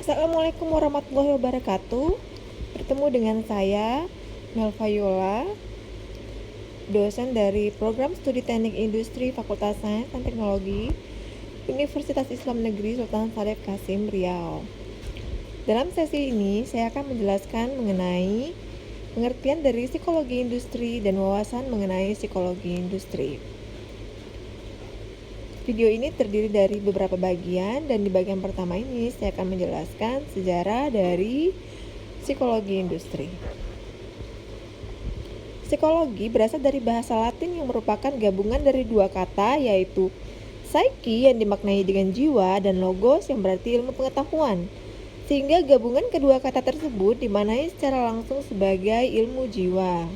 Assalamualaikum warahmatullahi wabarakatuh. Bertemu dengan saya, Melva Yola, dosen dari Program Studi Teknik Industri Fakultas Sains dan Teknologi Universitas Islam Negeri Sultan Syarif Qasim, Riau. Dalam sesi ini, saya akan menjelaskan mengenai pengertian dari psikologi industri dan wawasan mengenai psikologi industri. Video ini terdiri dari beberapa bagian, dan di bagian pertama ini saya akan menjelaskan sejarah dari psikologi industri. Psikologi berasal dari bahasa Latin yang merupakan gabungan dari dua kata, yaitu psyche yang dimaknai dengan jiwa dan logos yang berarti ilmu pengetahuan. Sehingga gabungan kedua kata tersebut dimaknai secara langsung sebagai ilmu jiwa.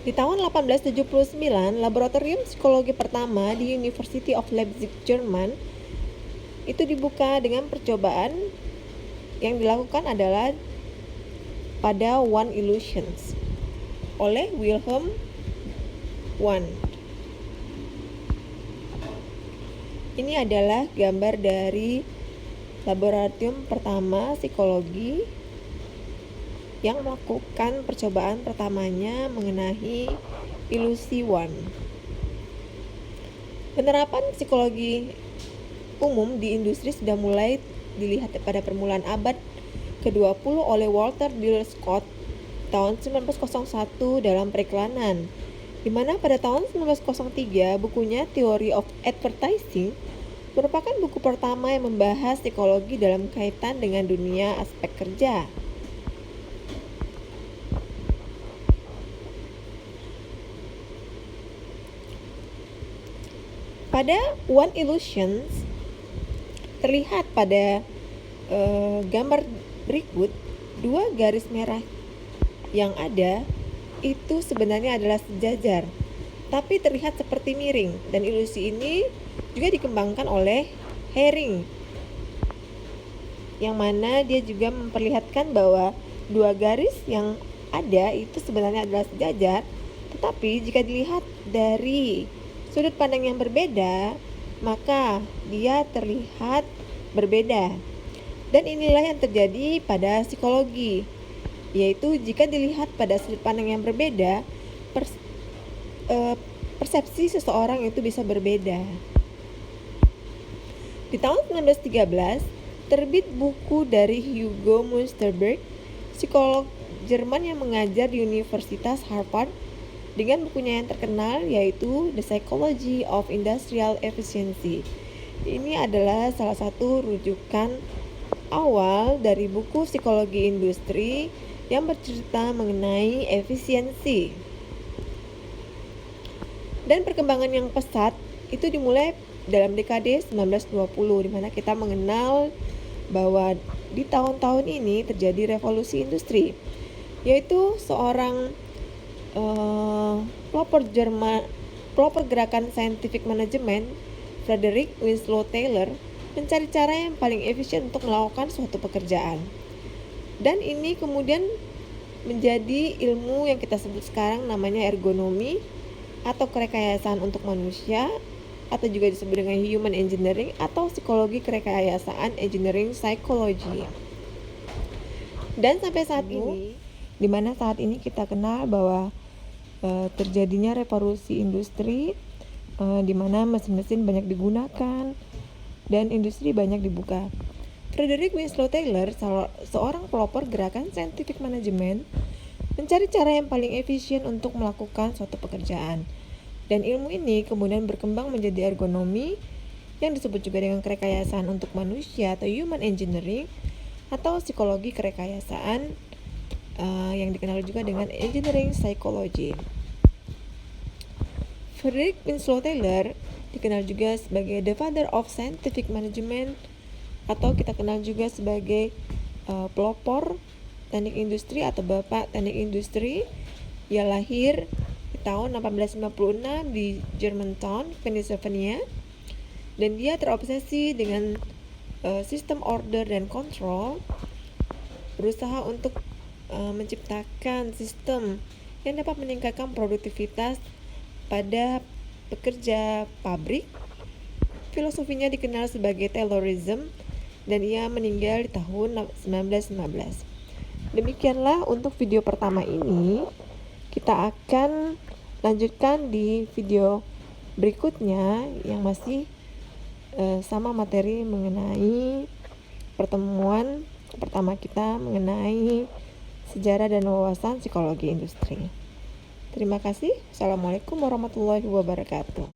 Di tahun 1879, laboratorium psikologi pertama di University of Leipzig, Jerman, itu dibuka dengan percobaan yang dilakukan adalah pada One Illusions oleh Wilhelm Wundt. Ini adalah gambar dari laboratorium pertama psikologi yang melakukan percobaan pertamanya mengenai ilusi Wundt. Penerapan psikologi umum di industri sudah mulai dilihat pada permulaan abad ke-20 oleh Walter Dill Scott tahun 1901 dalam periklanan, di mana pada tahun 1903 bukunya Theory of Advertising merupakan buku pertama yang membahas psikologi dalam kaitan dengan dunia aspek kerja. Pada One Illusions terlihat pada gambar berikut, dua garis merah yang ada itu sebenarnya adalah sejajar, tapi terlihat seperti miring, dan ilusi ini juga dikembangkan oleh Hering, yang mana dia juga memperlihatkan bahwa dua garis yang ada itu sebenarnya adalah sejajar, tetapi jika dilihat dari sudut pandang yang berbeda, maka dia terlihat berbeda. Dan inilah yang terjadi pada psikologi, yaitu jika dilihat pada sudut pandang yang berbeda, persepsi seseorang itu bisa berbeda. Di tahun 1913, terbit buku dari Hugo Münsterberg, psikolog Jerman yang mengajar di Universitas Harvard, dengan bukunya yang terkenal yaitu The Psychology of Industrial Efficiency. Ini adalah salah satu rujukan awal dari buku psikologi industri yang bercerita mengenai efisiensi. Dan perkembangan yang pesat itu dimulai dalam dekade 1920, di mana kita mengenal bahwa di tahun-tahun ini terjadi revolusi industri, yaitu seorang pelopor gerakan scientific management, Frederick Winslow Taylor, mencari cara yang paling efisien untuk melakukan suatu pekerjaan. Dan ini kemudian menjadi ilmu yang kita sebut sekarang namanya ergonomi atau kerekayasaan untuk manusia, atau juga disebut dengan human engineering atau psikologi kerekayasaan engineering psychology. Dan sampai saat ini, di mana saat ini kita kenal bahwa terjadinya revolusi industri, di mana mesin-mesin banyak digunakan dan industri banyak dibuka. Frederick Winslow Taylor, seorang pelopor gerakan scientific management, mencari cara yang paling efisien untuk melakukan suatu pekerjaan. Dan ilmu ini kemudian berkembang menjadi ergonomi, yang disebut juga dengan kerekayasaan untuk manusia atau human engineering, atau psikologi kerekayasaan, yang dikenal juga dengan engineering psychology. Frederick Winslow Taylor dikenal juga sebagai the father of scientific management, atau kita kenal juga sebagai pelopor teknik industri atau bapak teknik industri. Ia lahir di tahun 1856 di Germantown, Pennsylvania, dan dia terobsesi dengan sistem order dan control, berusaha untuk menciptakan sistem yang dapat meningkatkan produktivitas pada pekerja pabrik. Filosofinya dikenal sebagai Taylorism, dan ia meninggal di tahun 1915. Demikianlah untuk video pertama ini. Kita akan lanjutkan di video berikutnya yang masih sama materi mengenai pertemuan pertama kita mengenai sejarah dan wawasan psikologi industri. Terima kasih. Assalamualaikum warahmatullahi wabarakatuh.